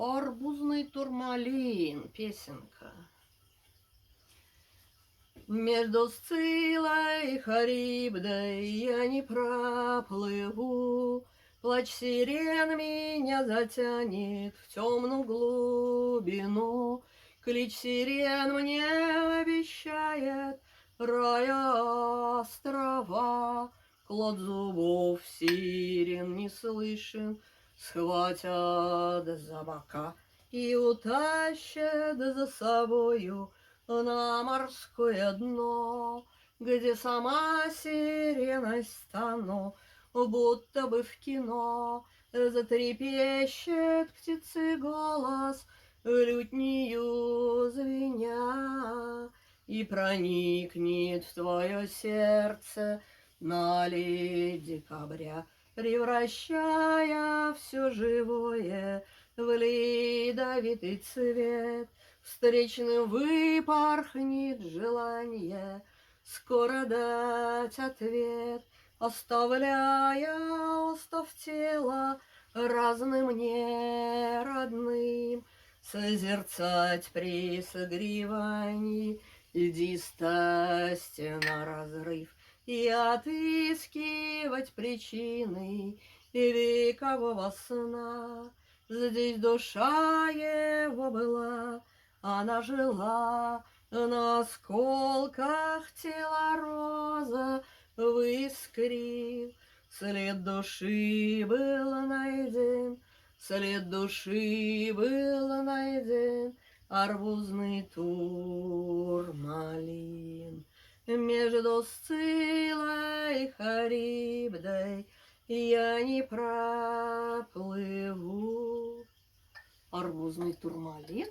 Арбузный турмалин, песенка. Между Сциллой и Харибдой я не проплыву, Плач сирен меня затянет в темную глубину. Клич сирен мне обещает рая острова, Клод зубов сирен не слышен, схватят за бока и утащат за собою на морское дно, где сама сиреной стану, будто бы в кино. Затрепещет птицы голос, лютнею звеня, и проникнет в твое сердце наледь декабря, превращая все живое в ледовитый цвет. Встречным выпорхнет желание скоро дать ответ, оставляя остов тела разным неродным, созерцать при согревании льдистости на разрыв и отыскивать причины векового сна. Здесь душа его была, она жила на осколках тела роза, выискрив. След души был найден, след души был найден, арбузный турмалин. Между Сциллой и Харибдой я не проплыву. Арбузный турмалин